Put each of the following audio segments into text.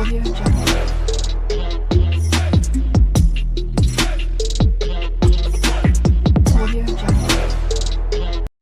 Audio Jungle. Audio Jungle.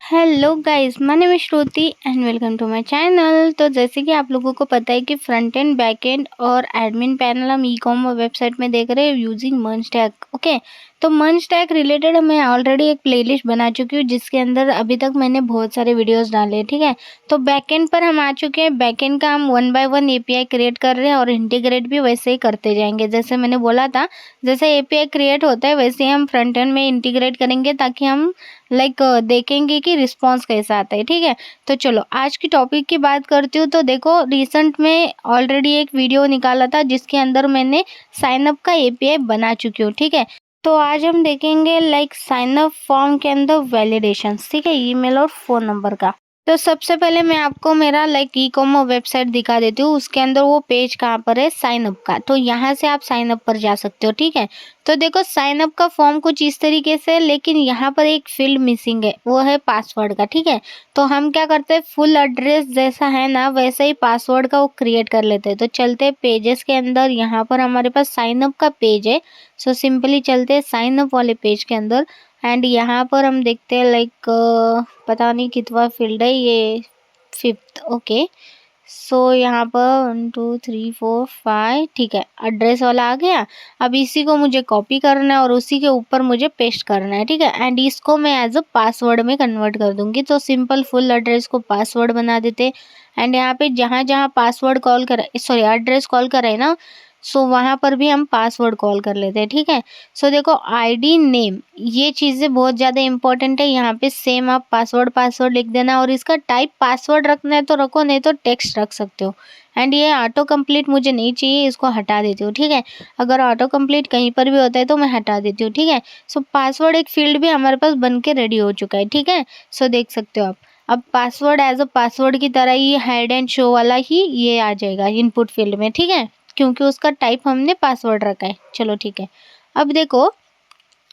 Hello guys, my name is Shruti and welcome to my channel. तो जैसे कि आप लोगों को पता है कि फ्रंट एंड बैक एंड और एडमिन पैनल हम ई कॉमर्स वेबसाइट में देख रहे हैं यूजिंग मंचस्टैक। ओके, तो मंचस्टैक रिलेटेड मैं ऑलरेडी एक प्लेलिस्ट बना चुकी हूँ जिसके अंदर अभी तक मैंने बहुत सारे वीडियोस डाले हैं। ठीक है, तो बैकएंड पर हम आ चुके हैं। बैकएंड का हम 1 बाय 1 एपीआई क्रिएट कर रहे हैं और इंटीग्रेट भी वैसे ही करते जाएंगे। जैसे मैंने बोला था, जैसे एपीआई क्रिएट होता है वैसे ही हम फ्रंट एंड में इंटीग्रेट करेंगे ताकि हम देखेंगे कि रिस्पॉन्स कैसा आता है। ठीक है, तो चलो आज की टॉपिक की बात करती हूँ। तो देखो, रिसेंट में ऑलरेडी एक वीडियो निकाला था जिसके अंदर मैंने साइन अप का एपीआई बना चुकी हूँ। ठीक है, तो आज हम देखेंगे साइन अप फॉर्म के अंदर वैलिडेशंस। ठीक है, ईमेल और फ़ोन नंबर का। तो सबसे पहले मैं आपको मेरा ई कॉमर्स वेबसाइट दिखा देती हूँ। उसके अंदर वो पेज कहाँ पर है, साइन अप का। तो यहाँ से आप साइन अप पर जा सकते हो। ठीक है, तो देखो साइन अप का फॉर्म कुछ इस तरीके से है, लेकिन यहाँ पर एक फील्ड मिसिंग है, वो है पासवर्ड का। ठीक है, तो हम क्या करते हैं, फुल एड्रेस जैसा है ना वैसे ही पासवर्ड का वो क्रिएट कर लेते हैं। तो चलते हैं पेजेस के अंदर। यहाँ पर हमारे पास साइन अप का पेज है। सो सिंपली चलते हैं साइन अप वाले पेज के अंदर एंड यहाँ पर हम देखते हैं पता नहीं कितवा फील्ड है ये, 5th। ओके, सो यहाँ पर 1 2 3 4 5। ठीक है, एड्रेस वाला आ गया। अब इसी को मुझे कॉपी करना है और उसी के ऊपर मुझे पेस्ट करना है। ठीक है, एंड इसको मैं एज अ पासवर्ड में कन्वर्ट कर दूंगी। तो सिंपल फुल एड्रेस को पासवर्ड बना देते एंड यहाँ पे जहाँ जहाँ पासवर्ड कॉल कर सॉरी एड्रेस कॉल करे ना, सो वहाँ पर भी हम पासवर्ड कॉल कर लेते हैं। ठीक है, सो देखो आईडी नेम ये चीज़ें बहुत ज़्यादा इंपॉर्टेंट है। यहाँ पे सेम आप पासवर्ड लिख देना और इसका टाइप पासवर्ड रखना है तो रखो, नहीं तो टेक्स्ट रख सकते हो। एंड ये ऑटो कंप्लीट मुझे नहीं चाहिए, इसको हटा देती हूँ। ठीक है, अगर ऑटो कंप्लीट कहीं पर भी होता है तो मैं हटा देती हूँ। ठीक है, सो पासवर्ड एक फील्ड भी हमारे पास बन के रेडी हो चुका है। ठीक है, सो देख सकते हो आप। अब पासवर्ड एज अ पासवर्ड की तरह ही हाइड एंड शो वाला ही ये आ जाएगा इनपुट फील्ड में। ठीक है, क्योंकि उसका टाइप हमने पासवर्ड रखा है। चलो ठीक है, अब देखो,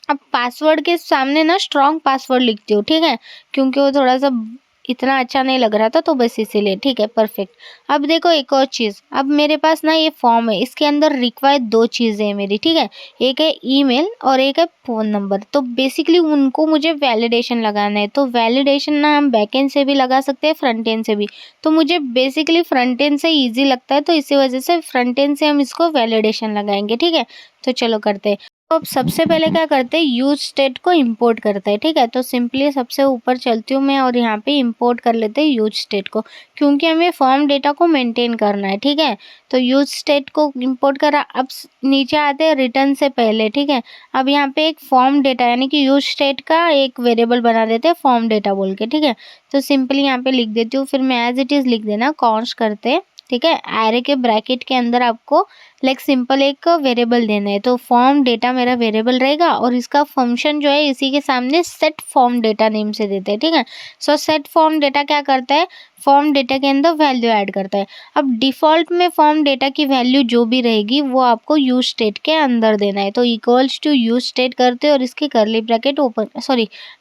अब पासवर्ड के सामने ना स्ट्रॉन्ग पासवर्ड लिखती हूँ। ठीक है, क्योंकि वो थोड़ा सा इतना अच्छा नहीं लग रहा था तो बस इसीलिए। ठीक है, परफेक्ट। अब देखो एक और चीज़, अब मेरे पास ना ये फॉर्म है, इसके अंदर रिक्वायर्ड 2 चीज़ें हैं मेरी। ठीक है, एक है ईमेल और एक है फ़ोन नंबर। तो बेसिकली उनको मुझे वैलिडेशन लगाना है। तो वैलिडेशन ना हम बैकएंड से भी लगा सकते हैं, फ्रंट एंड से भी। तो मुझे बेसिकली फ्रंट एंड से ईजी लगता है, तो इसी वजह से फ्रंट एंड से हम इसको वैलिडेशन लगाएंगे। ठीक है, तो चलो करते हैं। तो अब सबसे पहले क्या करते हैं, यूज स्टेट को इंपोर्ट करते हैं। ठीक है, तो सिंपली सबसे ऊपर चलती हूँ मैं और यहाँ पे इंपोर्ट कर लेते हैं यूज स्टेट को, क्योंकि हमें फॉर्म डेटा को मेंटेन करना है। ठीक है, तो यूज स्टेट को इंपोर्ट करा। अब नीचे आते हैं रिटर्न से पहले। ठीक है, अब यहाँ पे एक फॉर्म डेटा यानी कि यूज स्टेट का एक वेरिएबल बना देते हैं फॉर्म डेटा बोल के। ठीक है, तो सिंपली यहाँ पे लिख देती हूँ, फिर मैं एज इट इज़ लिख देना कॉन्स्ट करते हैं। ठीक है, एरे के ब्रैकेट के अंदर आपको सिंपल एक वेरिएबल देना है। तो फॉर्म डेटा मेरा वेरिएबल रहेगा और इसका फंक्शन जो है इसी के सामने सेट फॉर्म डेटा नेम से देते हैं। ठीक है, सो सेट फॉर्म डेटा क्या करता है, फॉर्म डेटा के अंदर वैल्यू ऐड करता है। अब डिफ़ॉल्ट में फॉर्म डेटा की वैल्यू जो भी रहेगी वो आपको यूज स्टेट के अंदर देना है। तो इक्वल्स टू यूज स्टेट करते हैं और इसके करली bracket open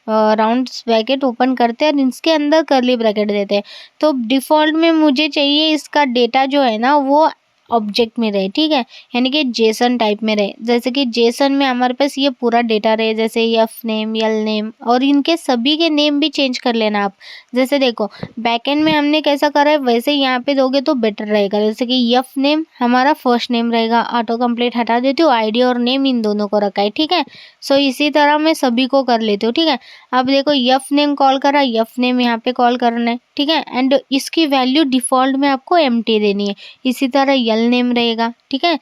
round bracket open करते हैं और इसके अंदर करली ब्रैकेट देते हैं। तो डिफ़ॉल्ट में मुझे चाहिए इसका डेटा जो है ना वो ऑब्जेक्ट में रहे। ठीक है, यानी कि जेसन टाइप में रहे। जैसे कि जेसन में हमारे पास ये पूरा डेटा रहे, जैसे एफ नेम, यल नेम, और इनके सभी के नेम भी चेंज कर लेना आप। जैसे देखो बैकएंड में हमने कैसा करा है वैसे ही यहाँ पे दोगे तो बेटर रहेगा। जैसे कि एफ नेम हमारा फर्स्ट नेम रहेगा, ऑटो कंप्लीट हटा देती हूँ, आईडी और नेम इन दोनों को रखा है। ठीक है, सो इसी तरह मैं सभी को कर लेती हूँ। ठीक है, अब देखो एफ नेम कॉल करा, एफ नेम यहाँ पे कॉल करना है। ठीक है, एंड इसकी वैल्यू डिफॉल्ट में आपको एम्प्टी देनी है। इसी तरह यल नेम रहेगा। ठीक है,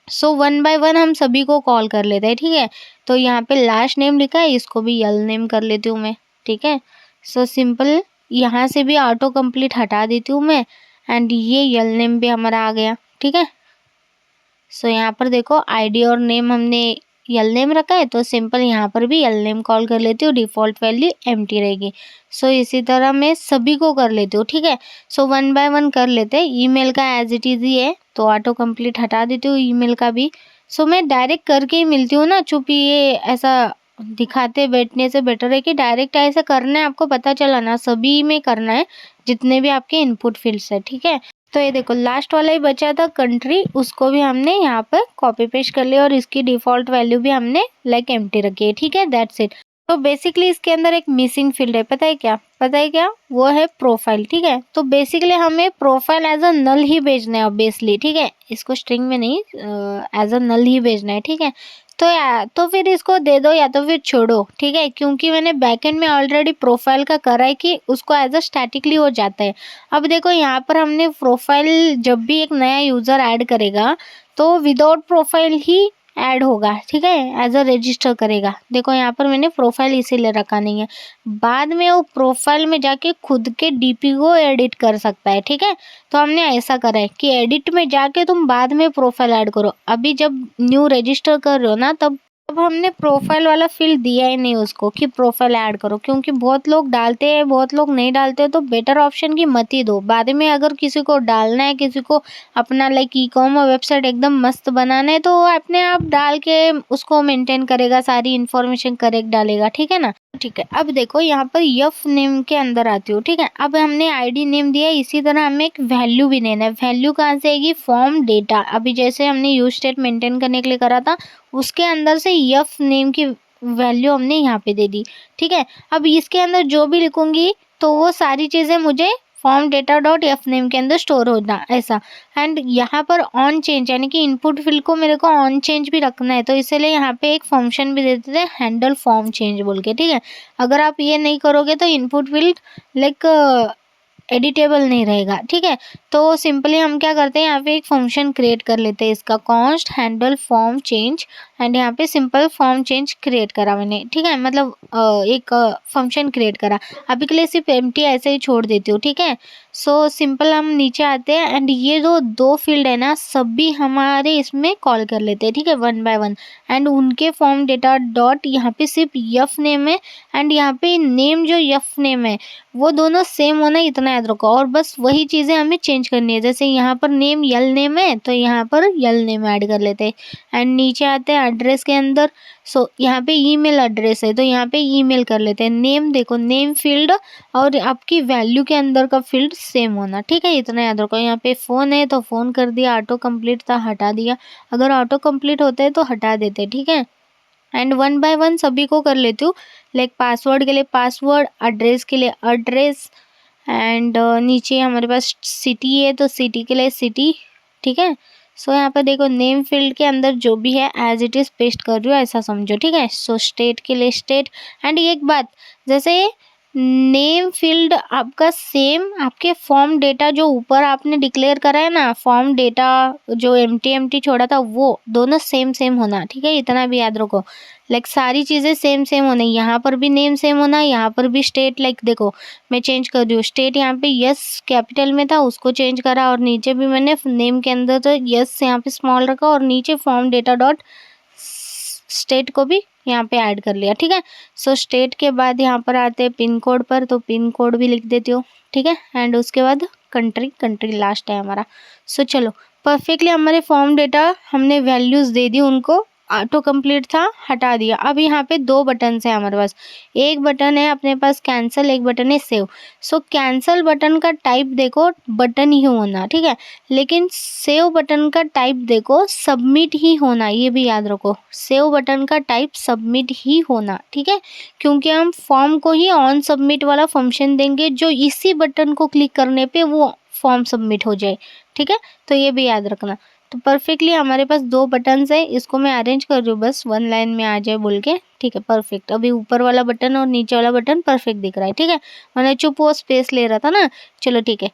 सो 1 बाय 1 हम सभी को कॉल कर लेते हैं। ठीक है, तो यहाँ पे लास्ट नेम लिखा है, इसको भी यल नेम कर लेती हूँ मैं। ठीक है, सो सिंपल यहाँ से भी ऑटो कंप्लीट हटा देती हूँ मैं एंड ये यल नेम भी हमारा आ गया। ठीक है, सो यहाँ पर देखो आईडी और नेम हमने यल नेम रखा है, तो सिंपल यहाँ पर भी यल नेम कॉल कर लेती हूँ, डिफ़ॉल्ट वैल्यू एम्प्टी रहेगी। सो इसी तरह मैं सभी को कर लेती हूँ। ठीक है, सो 1 बाय 1 कर लेते हैं। ईमेल का एज इट इज़ ही है, तो ऑटो कंप्लीट हटा देती हूँ ईमेल का भी। सो मैं डायरेक्ट करके ही मिलती हूँ ना, चूँकि ये ऐसा दिखाते बैठने से बेटर है कि डायरेक्ट ऐसा करना है। आपको पता चला ना, सभी में करना है जितने भी आपके इनपुट फील्ड्स है। ठीक है, तो ये देखो लास्ट वाला ही बचा था कंट्री, उसको भी हमने यहाँ पर कॉपी पेस्ट कर लिया और इसकी डिफॉल्ट वैल्यू भी हमने लाइक एम्प्टी रखी है। ठीक है, दैट्स इट। तो बेसिकली इसके अंदर एक मिसिंग फील्ड है, पता है क्या? पता है क्या? वो है प्रोफाइल। ठीक है, तो बेसिकली हमें प्रोफाइल एज अ नल ही भेजना है ऑब्वियसली। ठीक है, इसको स्ट्रिंग में नहीं एज अ नल ही भेजना है। ठीक है, तो फिर इसको दे दो या तो फिर छोड़ो। ठीक है, क्योंकि मैंने बैकएंड में ऑलरेडी प्रोफाइल का करा है कि उसको एज अ स्टैटिकली हो जाता है। अब देखो यहाँ पर हमने प्रोफाइल जब भी एक नया यूजर ऐड करेगा तो विदाउट प्रोफाइल ही ऐड होगा। ठीक है, एज अ रजिस्टर करेगा। देखो यहाँ पर मैंने प्रोफाइल इसीलिए रखा नहीं है, बाद में वो प्रोफाइल में जाके खुद के डीपी को एडिट कर सकता है। ठीक है, तो हमने ऐसा करा है कि एडिट में जाके तुम बाद में प्रोफाइल ऐड करो। अभी जब न्यू रजिस्टर कर रहे हो ना, तब हमने प्रोफाइल वाला फील्ड दिया ही नहीं उसको कि प्रोफाइल ऐड करो, क्योंकि बहुत लोग डालते हैं बहुत लोग नहीं डालते, तो बेटर ऑप्शन की मत ही दो। बाद में अगर किसी को डालना है, किसी को अपना लाइक ई कॉमर्स वेबसाइट एकदम मस्त बनाना है, तो वो अपने आप डाल के उसको मेंटेन करेगा, सारी इन्फॉर्मेशन करेक्ट डालेगा। ठीक है ना? ठीक है, अब देखो यहाँ पर यफ नेम के अंदर आती हो। ठीक है, अब हमने आईडी नेम दिया, इसी तरह हमें एक वैल्यू भी देना है। वैल्यू कहाँ से आएगी? Form data. अभी जैसे हमने यूज स्टेट मेंटेन करने के लिए करा था, उसके अंदर से यफ नेम की वैल्यू हमने यहाँ पे दे दी। ठीक है, अब इसके अंदर जो भी लिखूंगी तो वो सारी चीजें मुझे form data dot F name के अंदर स्टोर होना ऐसा। एंड यहाँ पर ऑन चेंज यानी कि इनपुट फील्ड को मेरे को ऑन चेंज भी रखना है, तो इसलिए यहाँ पे एक फंक्शन भी दे देते हैं हैंडल फॉर्म चेंज बोल के। ठीक है, अगर आप ये नहीं करोगे तो इनपुट फील्ड लाइक एडिटेबल नहीं रहेगा। ठीक है, तो सिंपली हम क्या करते हैं, यहाँ पे एक फंक्शन क्रिएट कर लेते हैं इसका const handle form change. And यहाँ पे सिंपल फॉर्म चेंज क्रिएट करा मैंने। ठीक है, मतलब एक फंक्शन क्रिएट करा। अभी के लिए सिर्फ एम्प्टी ऐसे ही छोड़ देती हूँ। ठीक है, सो सिंपल हम नीचे आते हैं एंड ये जो दो फील्ड है ना, सभी हमारे इसमें कॉल कर लेते हैं। ठीक है, वन बाय वन। एंड उनके फॉर्म डेटा डॉट यहाँ पे सिर्फ यफ नेम है एंड यहाँ पे नेम जो यफ नेम है वो दोनों सेम होना, इतना याद रखो। और बस वही चीज़ें हमें चेंज करनी है, जैसे यहाँ पर नेम यल नेम है तो यहाँ पर यल नेम ऐड कर लेते हैं। एंड नीचे आते हैं एड्रेस के अंदर, सो यहाँ पे ईमेल एड्रेस है तो यहाँ पे ईमेल कर लेते हैं। नेम देखो, नेम फील्ड और आपकी वैल्यू के अंदर का फील्ड सेम होना। ठीक है, इतना याद रखो। यहाँ पे फ़ोन है तो फ़ोन कर दिया, ऑटो कंप्लीट था हटा दिया, अगर ऑटो कंप्लीट होता है तो हटा देते। ठीक है, एंड वन बाय वन सभी को कर लेती हूँ। लाइक पासवर्ड के लिए पासवर्ड, एड्रेस के लिए एड्रेस, एंड नीचे हमारे पास सिटी है तो सिटी के लिए सिटी। ठीक है, सो यहाँ पर देखो नेम फील्ड के अंदर जो भी है एज इट इज़ पेस्ट कर रही हूँ, ऐसा समझो। ठीक है, सो स्टेट के लिए स्टेट। एंड एक बात, जैसे नेम फील्ड आपका सेम आपके फॉर्म डेटा जो ऊपर आपने डिक्लेयर करा है ना, फॉर्म डेटा जो एम्प्टी छोड़ा था वो दोनों सेम सेम होना। ठीक है, इतना भी याद रखो। लाइक सारी चीज़ें सेम सेम होना, यहाँ पर भी नेम सेम होना, यहाँ पर भी स्टेट। लाइक देखो मैं चेंज कर रही हूँ, स्टेट यहाँ पे यस कैपिटल में था उसको चेंज करा, और नीचे भी मैंने नेम के अंदर तो यस यहाँ पे स्मॉल रखा, और नीचे फॉर्म डेटा डॉट स्टेट को भी यहाँ पे ऐड कर लिया। ठीक है, सो स्टेट के बाद यहाँ पर आते हैं पिन कोड पर, तो पिन कोड भी लिख देती हूँ। ठीक है, एंड उसके बाद कंट्री, कंट्री लास्ट है हमारा। सो चलो परफेक्टली हमारे फॉर्म डेटा हमने वैल्यूज़ दे दी उनको, ऑटो कंप्लीट था हटा दिया। अब यहाँ पे दो बटन है हमारे पास, एक बटन है अपने पास कैंसिल, एक बटन है सेव। सो कैंसिल बटन का टाइप देखो बटन ही होना। ठीक है, लेकिन सेव बटन का टाइप देखो सबमिट ही होना, ये भी याद रखो। सेव बटन का टाइप सबमिट ही होना। ठीक है, क्योंकि हम फॉर्म को ही ऑन सबमिट वाला फंक्शन देंगे जो इसी बटन को क्लिक करने पे वो फॉर्म सबमिट हो जाए। ठीक है, तो ये भी याद रखना। तो परफेक्टली हमारे पास दो बटन्स है, इसको मैं अरेंज कर रही हूँ बस वन लाइन में आ जाए बोल के। ठीक है, परफेक्ट। अभी ऊपर वाला बटन और नीचे वाला बटन परफेक्ट दिख रहा है। ठीक है, मैंने चुप वो स्पेस ले रहा था ना। चलो ठीक है,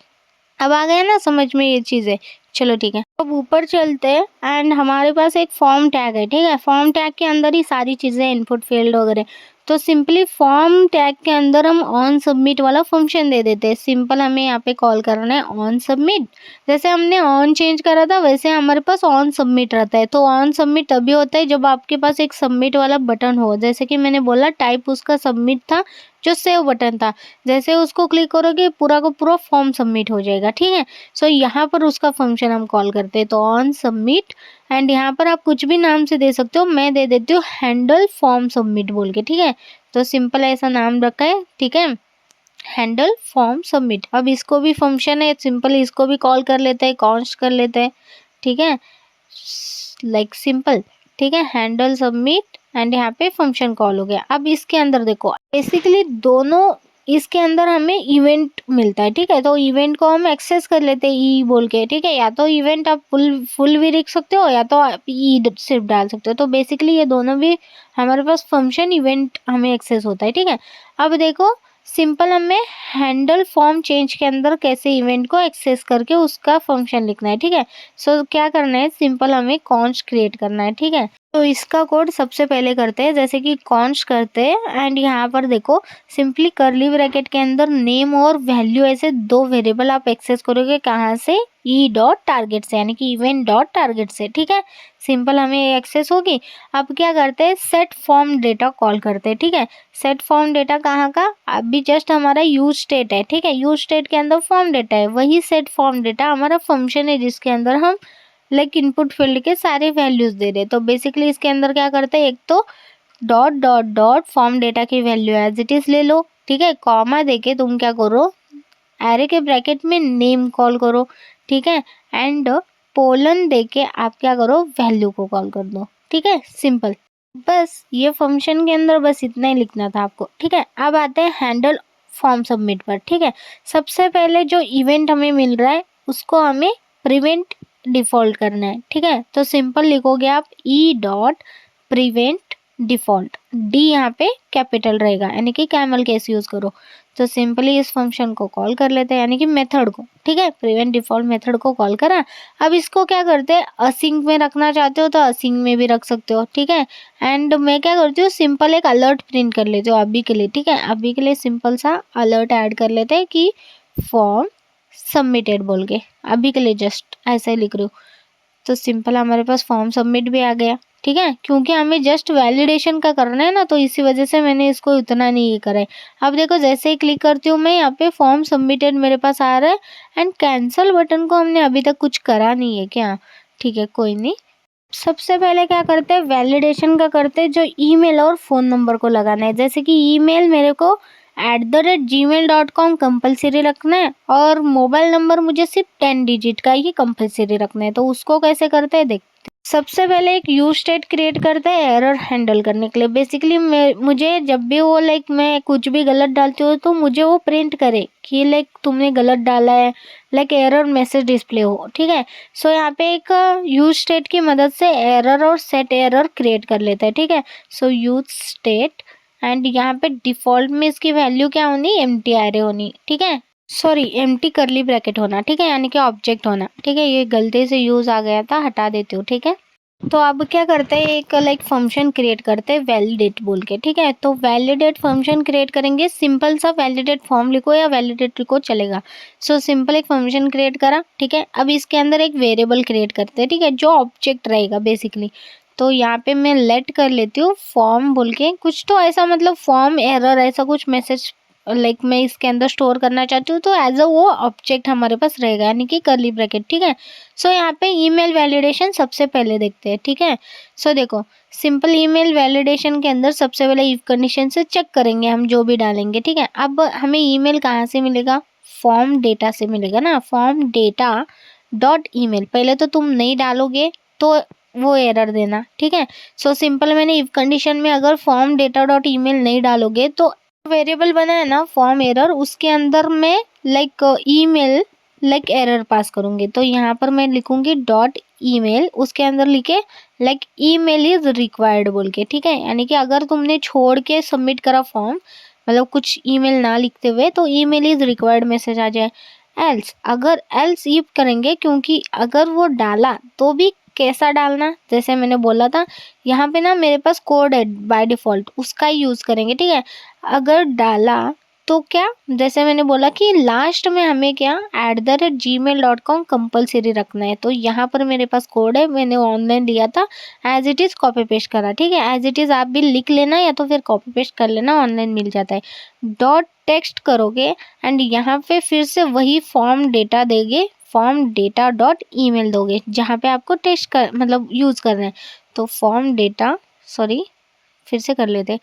अब आ गया ना समझ में ये चीज़ें। चलो ठीक है, अब ऊपर चलते हैं एंड हमारे पास एक फॉर्म टैग है। ठीक है, फॉर्म टैग के अंदर ही सारी चीज़ें इनपुट फील्ड वगैरह, तो सिंपली फॉर्म टैग के अंदर हम ऑन सबमिट वाला फंक्शन दे देते हैं। सिंपल हमें यहाँ पे कॉल करना है ऑन सबमिट। जैसे हमने ऑन चेंज करा था वैसे हमारे पास ऑन सबमिट रहता है। तो ऑन सबमिट तभी होता है जब आपके पास एक सबमिट वाला बटन हो, जैसे कि मैंने बोला टाइप उसका सबमिट था जो सेव बटन था, जैसे उसको क्लिक करोगे पूरा का पूरा फॉर्म सबमिट हो जाएगा। ठीक है, सो यहाँ पर उसका फंक्शन हम कॉल करते हैं, तो ऑन सबमिट। एंड यहाँ पर आप कुछ भी नाम से दे सकते हो, मैं दे देती हूँ हैंडल फॉर्म सबमिट बोल के। ठीक है, तो सिंपल ऐसा नाम रखा है। ठीक है, हैंडल फॉर्म सबमिट। अब इसको भी फंक्शन है, सिंपल इसको भी कॉल कर लेते हैं, कॉन्स्ट कर लेते हैं, ठीक है, लाइक सिंपल, ठीक है, हैंडल सबमिट एंड यहाँ पे फंक्शन कॉल हो गया। अब इसके अंदर देखो बेसिकली दोनों, इसके अंदर हमें इवेंट मिलता है, ठीक है, तो इवेंट को हम एक्सेस कर लेते हैं ई बोल के, ठीक है, या तो इवेंट आप फुल भी लिख सकते हो या तो आप ई सिर्फ डाल सकते हो। तो बेसिकली ये दोनों भी हमारे पास फंक्शन इवेंट हमें एक्सेस होता है, ठीक है। अब देखो सिंपल हमें हैंडल फॉर्म चेंज के अंदर कैसे इवेंट को एक्सेस करके उसका फंक्शन लिखना है, ठीक है। सो क्या करना है, सिंपल हमें कॉन्स्ट क्रिएट करना है, ठीक है। तो इसका कोड सबसे पहले करते हैं, जैसे कि कॉन्स्ट करते हैं एंड यहाँ पर देखो सिंपली कर्ली ब्रैकेट के अंदर नेम और वैल्यू ऐसे दो वेरिएबल आप एक्सेस करोगे, कहाँ से, ई डॉट टारगेट से, यानी कि इवेंट डॉट टारगेट से, ठीक है। सिंपल हमें एक्सेस होगी। अब क्या करते हैं, सेट फॉर्म डेटा कॉल करते हैं, ठीक है। सेट फॉर्म डेटा कहाँ का, अभी जस्ट हमारा यूज स्टेट है, ठीक है, यूज स्टेट के अंदर फॉर्म डेटा है, वही सेट फॉर्म डेटा हमारा फंक्शन है जिसके अंदर हम लाइक इनपुट फील्ड के सारे वैल्यूज दे रहे। तो बेसिकली इसके अंदर क्या करते हैं, एक तो dot dot dot form data की वैल्यू एज इट इज ले लो, ठीक है, कॉमा देके तुम क्या करो, एरे के ब्रैकेट में नेम कॉल करो, ठीक है, एंड पोलन देके आप क्या करो, वैल्यू को कॉल कर दो, ठीक है, सिंपल। बस ये फंक्शन के अंदर बस इतना ही लिखना था आपको, ठीक है। अब आते हैं हैंडल फॉर्म सबमिट पर, ठीक है। सबसे पहले जो इवेंट हमें मिल रहा है उसको हमें प्रिवेंट डिफॉल्ट करना है, ठीक है। तो सिंपल लिखोगे आप E dot prevent default, D यहाँ पे कैपिटल रहेगा, यानी कि कैमल केस यूज करो। तो सिंपली इस फंक्शन को कॉल कर लेते हैं, यानी कि मेथड को, ठीक है, प्रिवेंट डिफॉल्ट मेथड को कॉल करा। अब इसको क्या करते हैं, असिंक में रखना चाहते हो तो असिंक में भी रख सकते हो, ठीक है। एंड मैं क्या करती हूँ, सिंपल एक अलर्ट प्रिंट कर लेती हूँ अभी के लिए, ठीक है। अभी के लिए सिंपल सा अलर्ट ऐड कर लेते हैं कि फॉर्म सबमिटेड बोल के, अभी के लिए जस्ट ऐसा ही लिख रही हूँ। तो सिंपल हमारे पास फॉर्म सबमिट भी आ गया, ठीक है, क्योंकि हमें जस्ट वैलिडेशन का करना है ना, तो इसी वजह से मैंने इसको इतना नहीं ये करा है। अब देखो जैसे ही क्लिक करती हूँ मैं, यहाँ पे फॉर्म सबमिटेड मेरे पास आ रहा है एंड कैंसिल बटन को हमने अभी तक कुछ करा नहीं है क्या, ठीक है, कोई नहीं। सबसे पहले क्या करते हैं, वैलिडेशन का करते हैं, जो ईमेल और फ़ोन नंबर को लगाना है। जैसे कि ईमेल मेरे को @gmail.com कंपलसरी रखना है और मोबाइल नंबर मुझे सिर्फ 10 डिजिट का ही कंपलसरी रखना है। तो उसको कैसे करते हैं देखते हैं। सबसे पहले एक यूज स्टेट क्रिएट करते हैं एरर हैंडल करने के लिए। बेसिकली मुझे जब भी वो लाइक मैं कुछ भी गलत डालती हूँ तो मुझे वो प्रिंट करे कि लाइक तुमने गलत डाला है, लाइक एरर मैसेज डिस्प्ले हो, ठीक है। सो यहाँ पे एक यूज स्टेट की मदद से एरर और सेट एरर क्रिएट कर लेता है, ठीक है। सो यूज स्टेट एंड यहाँ पे डिफॉल्ट में इसकी वैल्यू क्या होनी, एम्प्टी एरे होनी, ठीक है, सॉरी एम्प्टी कर्ली ब्रैकेट होना, ठीक है, यानी कि ऑब्जेक्ट होना, ठीक है। ये गलती से यूज आ गया था, हटा देती हूँ, ठीक है। तो अब क्या करते हैं, एक लाइक फंक्शन क्रिएट करते हैं वैलिडेट बोल के, ठीक है। तो वैलिडेट फंक्शन क्रिएट करेंगे, सिंपल सा वैलिडेट फॉर्म लिखो या वैलिडेट लिखो चलेगा। सो सिंपल एक फंक्शन क्रिएट करा, ठीक है। अब इसके अंदर एक वेरिएबल क्रिएट करते हैं, ठीक है, जो ऑब्जेक्ट रहेगा बेसिकली। तो यहाँ पे मैं लेट कर लेती हूँ फॉर्म बोल के, कुछ तो ऐसा मतलब फॉर्म एरर ऐसा कुछ मैसेज लाइक मैं इसके अंदर स्टोर करना चाहती हूँ, तो एज अ वो ऑब्जेक्ट हमारे पास रहेगा, यानी कि कर्ली ब्रैकेट, ठीक है। सो यहाँ पे ईमेल वैलिडेशन सबसे पहले देखते हैं, ठीक है। सो देखो सिंपल ईमेल वैलिडेशन के अंदर सबसे पहले इफ कंडीशन से चेक करेंगे हम जो भी डालेंगे, ठीक है। अब हमें ईमेल कहाँ से मिलेगा, फॉर्म डेटा से मिलेगा ना, फॉर्म डेटा डॉट ईमेल। पहले तो तुम नहीं डालोगे तो वो एरर देना, ठीक है। सो सिंपल मैंने इफ कंडीशन में अगर फॉर्म डेटा डॉट ईमेल नहीं डालोगे तो वेरिएबल बना है ना फॉर्म एरर, उसके अंदर मैं लाइक ईमेल लाइक एरर पास करूंगी। तो यहाँ पर मैं लिखूंगी डॉट ईमेल, उसके अंदर लिखे लाइक ईमेल इज रिक्वायर्ड बोल के, ठीक है। यानी कि अगर तुमने छोड़ के सबमिट करा फॉर्म, मतलब कुछ ईमेल ना लिखते हुए, तो ईमेल इज रिक्वायर्ड मैसेज आ जाए। एल्स, अगर एल्स इफ करेंगे, क्योंकि अगर वो डाला तो भी कैसा डालना, जैसे मैंने बोला था यहाँ पे ना मेरे पास कोड है बाय डिफ़ॉल्ट, उसका ही यूज़ करेंगे, ठीक है। अगर डाला तो क्या, जैसे मैंने बोला कि लास्ट में हमें क्या @gmail.com कंपलसरी रखना है। तो यहाँ पर मेरे पास कोड है, मैंने ऑनलाइन लिया था, as it is copy paste करा, ठीक है। एज इट इज़ आप भी लिख लेना या तो फिर कॉपी पेस्ट कर लेना, ऑनलाइन मिल जाता है। डॉट टेक्स्ट करोगे एंड यहाँ पे फिर से वही फॉर्म डेटा देंगे, फॉर्म डेटा डॉट ईमेल दोगे जहाँ पे आपको टेस्ट कर मतलब यूज़ करना है। तो फॉर्म डेटा, सॉरी फिर से कर लेते,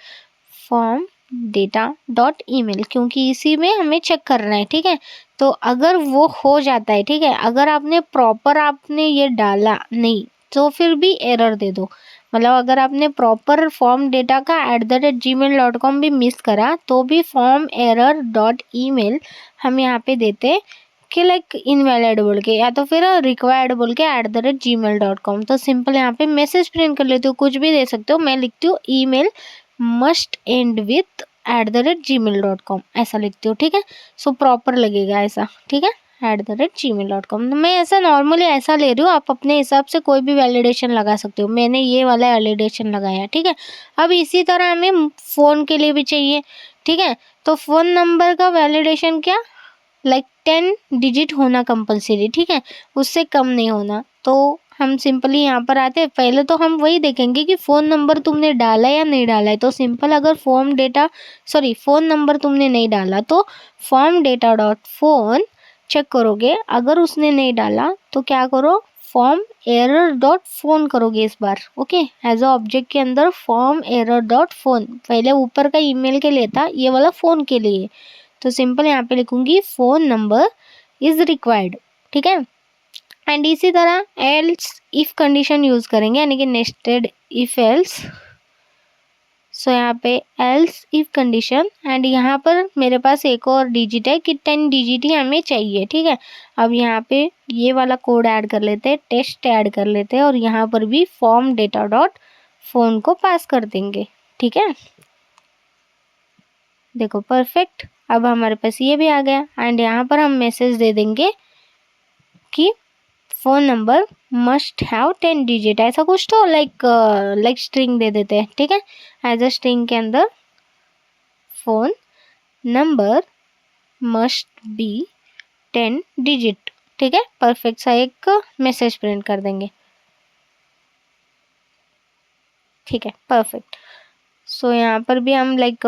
फॉर्म डेटा डॉट ईमेल, क्योंकि इसी में हमें चेक करना है, ठीक है। तो अगर वो हो जाता है, ठीक है, अगर आपने ये डाला नहीं तो फिर भी एरर दे दो। मतलब अगर आपने प्रॉपर फॉर्म डेटा का @gmail.com भी मिस करा तो भी फॉर्म एरर डॉट ईमेल हम यहाँ पे देते कि लाइक इनवैलिड बोल के, या तो फिर रिक्वायर्ड बोल के @gmail.com। तो सिंपल यहाँ पे मैसेज प्रिंट कर लेती हूँ, कुछ भी दे सकते हो। मैं लिखती हूँ email must and with @gmail.com, ऐसा लिखती हूँ, ठीक है। सो प्रॉपर लगेगा ऐसा, ठीक है, @gmail.com। मैं ऐसा नॉर्मली ऐसा ले रही हूँ, आप अपने हिसाब से कोई भी वैलिडेशन लगा सकते हो। मैंने ये वाला वैलिडेशन लगाया, ठीक है। अब इसी तरह हमें फ़ोन के लिए भी चाहिए, ठीक है। तो फ़ोन नंबर का वैलिडेशन क्या, लाइक 10 डिजिट होना कंपलसरी, ठीक है, उससे कम नहीं होना। तो हम सिंपली यहाँ पर आते हैं, पहले तो हम वही देखेंगे कि फ़ोन नंबर तुमने डाला या नहीं डाला है। तो सिंपल अगर फ़ोन नंबर तुमने नहीं डाला तो form data dot phone check करोगे। अगर उसने नहीं डाला तो क्या करो, फॉर्म एरर डॉट फ़ोन करोगे इस बार, ओके। एज अ ऑब्जेक्ट के अंदर फॉर्म एरर डॉट फ़ोन, पहले ऊपर का ईमेल के लिए था, ये वाला फ़ोन के लिए। तो सिंपल यहाँ पे लिखूंगी फ़ोन नंबर इज़ रिक्वायर्ड, ठीक है। एंड इसी तरह एल्स इफ कंडीशन यूज़ करेंगे, यानी कि नेस्टेड इफ एल्स। सो यहाँ पे एल्स इफ कंडीशन, एंड यहाँ पर मेरे पास एक और डिजिट है कि 10 डिजिट ही हमें चाहिए, ठीक है। अब यहाँ पे ये वाला कोड ऐड कर लेते हैं, टेस्ट ऐड कर लेते हैं, और यहाँ पर भी फॉर्म डेटा डॉट फ़ोन को पास कर देंगे, ठीक है। देखो परफेक्ट, अब हमारे पास ये भी आ गया। एंड यहाँ पर हम मैसेज दे देंगे कि phone number must have 10 digit, ऐसा कुछ, तो लाइक स्ट्रिंग दे देते हैं, ठीक है। एज अ स्ट्रिंग के अंदर phone number must be 10 digit, ठीक है। परफेक्ट सा एक मैसेज प्रिंट कर देंगे, ठीक है, परफेक्ट। सो यहाँ पर भी हम लाइक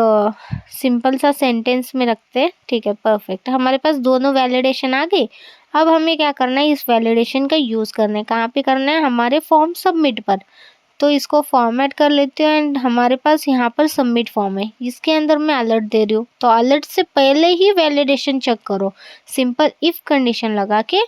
सिंपल सा सेंटेंस में रखते हैं, ठीक है, परफेक्ट। हमारे पास दोनों वैलिडेशन आ गई। अब हमें क्या करना है, इस वैलिडेशन का यूज़ करना है, कहाँ पे करना है, हमारे फॉर्म सबमिट पर। तो इसको फॉर्मेट कर लेते हैं, एंड हमारे पास यहाँ पर सबमिट फॉर्म है, इसके अंदर मैं अलर्ट दे रही हूँ। तो अलर्ट से पहले ही वैलिडेशन चेक करो, सिंपल इफ़ कंडीशन लगा के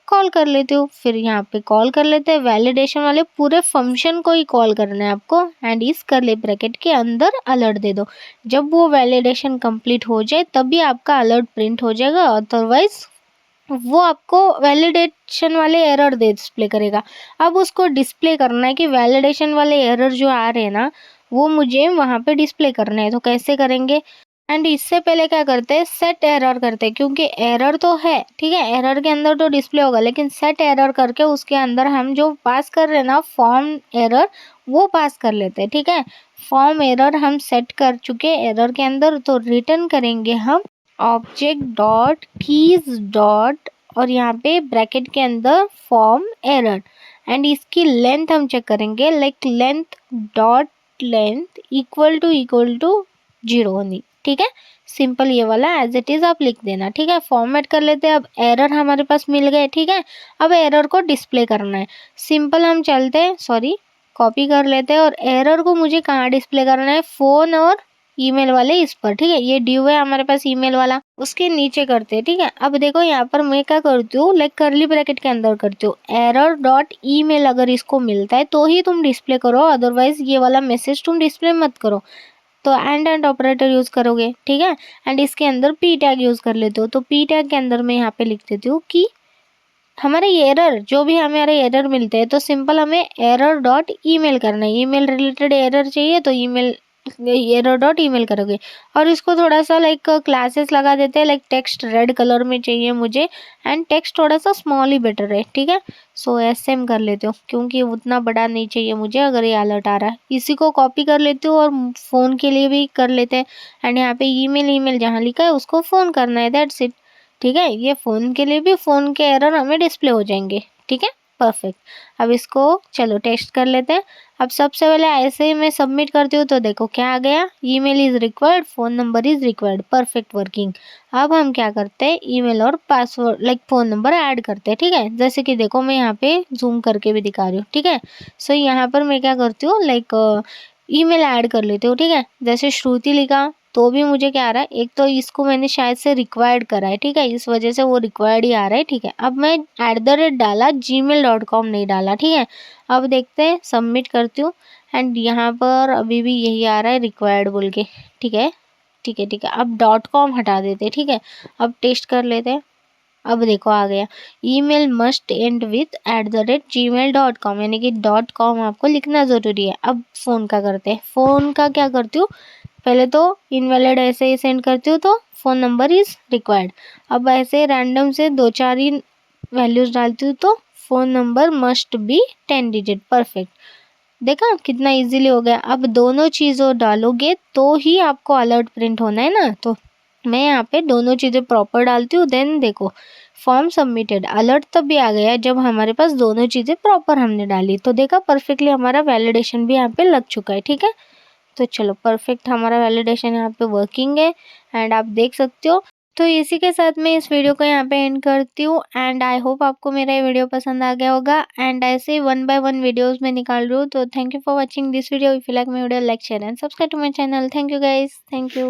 कॉल कर लेते हो। फिर यहाँ पे कॉल कर लेते हैं, वैलिडेशन वाले पूरे फंक्शन को ही कॉल करना है आपको, एंड इस कर्ली ब्रैकेट के अंदर अलर्ट दे दो। जब वो वैलिडेशन कंप्लीट हो जाए तभी आपका अलर्ट प्रिंट हो जाएगा, अदरवाइज वो आपको वैलिडेशन वाले एरर डिस्प्ले करेगा। अब उसको डिस्प्ले करना है कि वैलिडेशन वाले एरर जो आ रहे हैं ना, वो मुझे वहाँ पे डिस्प्ले करने हैं। तो कैसे करेंगे, एंड इससे पहले क्या करते हैं, सेट एरर करते हैं, क्योंकि एरर तो है, ठीक है, एरर के अंदर तो डिस्प्ले होगा, लेकिन सेट एरर करके उसके अंदर हम जो पास कर रहे हैं ना फॉर्म एरर, वो पास कर लेते हैं, ठीक है। फॉर्म एरर हम सेट कर चुके एरर के अंदर, तो रिटर्न करेंगे हम ऑब्जेक्ट डॉट कीज डॉट, और यहाँ पे ब्रैकेट के अंदर फॉर्म एरर, एंड इसकी लेंथ हम चेक करेंगे, like length dot length equal to 0 होनी, ठीक है। सिंपल ये वाला एज इट इज़ आप लिख देना, ठीक है। फॉर्मेट कर लेते हैं। अब एरर हमारे पास मिल गए, ठीक है। अब एरर को डिस्प्ले करना है, सिंपल हम चलते हैं, सॉरी, कॉपी कर लेते हैं, और एरर को मुझे कहाँ डिस्प्ले करना है, फ़ोन और ईमेल वाले इस पर, ठीक है। ये ड्यू है हमारे पास ईमेल वाला, उसके नीचे करते हैं, ठीक है। अब देखो यहाँ पर मैं क्या करती हूँ, लाइक कर्ली ब्रैकेट के अंदर करती हूँ, एरर डॉट ईमेल अगर इसको मिलता है तो ही तुम डिस्प्ले करो, अदरवाइज ये वाला मैसेज तुम डिस्प्ले मत करो। तो एंड ऑपरेटर यूज़ करोगे, ठीक है। एंड इसके अंदर पी टैग यूज़ कर लेते हो। तो पी टैग के अंदर मैं यहाँ पे लिख देती हूँ कि हमारे एरर, जो भी हमारे एरर मिलते हैं, तो सिंपल हमें एरर डॉट ईमेल करना है, ईमेल रिलेटेड एरर चाहिए तो ईमेल एरर डॉट ईमेल करोगे। और इसको थोड़ा सा लाइक क्लासेस लगा देते हैं, लाइक टेक्स्ट रेड कलर में चाहिए मुझे, एंड टेक्स्ट थोड़ा सा स्मॉल ही बेटर है, ठीक है। सो एसएम कर लेते हो, क्योंकि उतना बड़ा नहीं चाहिए मुझे अगर ये अलर्ट आ रहा है। इसी को कॉपी कर लेते हो और फ़ोन के लिए भी कर लेते हैं, एंड यहाँ पे ईमेल जहाँ लिखा है उसको फ़ोन करना है, दैट्स इट, ठीक है। ये फ़ोन के लिए भी फ़ोन के एरर हमें डिस्प्ले हो जाएंगे, ठीक है, परफेक्ट। अब इसको चलो टेस्ट कर लेते हैं। अब सबसे पहले ऐसे ही मैं सबमिट करती हूँ, तो देखो क्या आ गया, email is required, phone number is required, perfect working. अब हम क्या करते हैं, ईमेल और password like phone number add करते हैं, ठीक है। जैसे कि देखो मैं यहाँ पे जूम करके भी दिखा रही हूँ, ठीक है। सो यहाँ पर मैं क्या करती हूँ, लाइक ईमेल ऐड कर लेती हूँ, ठीक है। जैसे श्रुति लिखा, तो भी मुझे क्या आ रहा है, एक तो इसको मैंने शायद से रिक्वायर्ड करा है, ठीक है, इस वजह से वो रिक्वायर्ड ही आ रहा है, ठीक है। अब मैं @ डाला, gmail.com नहीं डाला, ठीक है। अब देखते हैं, सबमिट करती हूँ एंड यहाँ पर अभी भी यही आ रहा है रिक्वायर्ड बोल के, ठीक है ठीक है ठीक है। अब .com हटा देते हैं, ठीक है। अब टेस्ट कर लेते हैं। अब देखो आ गया, email must and with @gmail.com, यानी कि .com आपको लिखना ज़रूरी है। अब फ़ोन का करते हैं। फ़ोन का क्या करती हूँ, पहले तो इनवैलिड ऐसे ही सेंड करती हूँ तो फ़ोन नंबर इज़ रिक्वायर्ड। अब ऐसे रैंडम से 2-4 ही वैल्यूज़ डालती हूँ तो phone number must be 10 digit, perfect. देखा कितना इजीली हो गया। अब दोनों चीज़ों डालोगे तो ही आपको अलर्ट प्रिंट होना है ना, तो मैं यहाँ पे दोनों चीज़ें प्रॉपर डालती हूँ। देन देखो, फॉर्म सबमिटेड, अलर्ट तब भी आ गया जब हमारे पास दोनों चीज़ें प्रॉपर हमने डाली। तो देखा परफेक्टली हमारा वैलिडेशन भी यहाँ पे लग चुका है, ठीक है। तो चलो परफेक्ट हमारा वैलिडेशन यहाँ पे वर्किंग है एंड आप देख सकते हो। तो इसी के साथ मैं इस वीडियो को यहाँ पे एंड करती हूँ एंड आई होप आपको मेरा ये वीडियो पसंद आ गया होगा एंड ऐसे 1 बाय 1 वीडियोस मैं निकाल रही हूँ। तो thank you for watching this video. If you like my video, like share and subscribe to my channel. Thank you guys, thank you.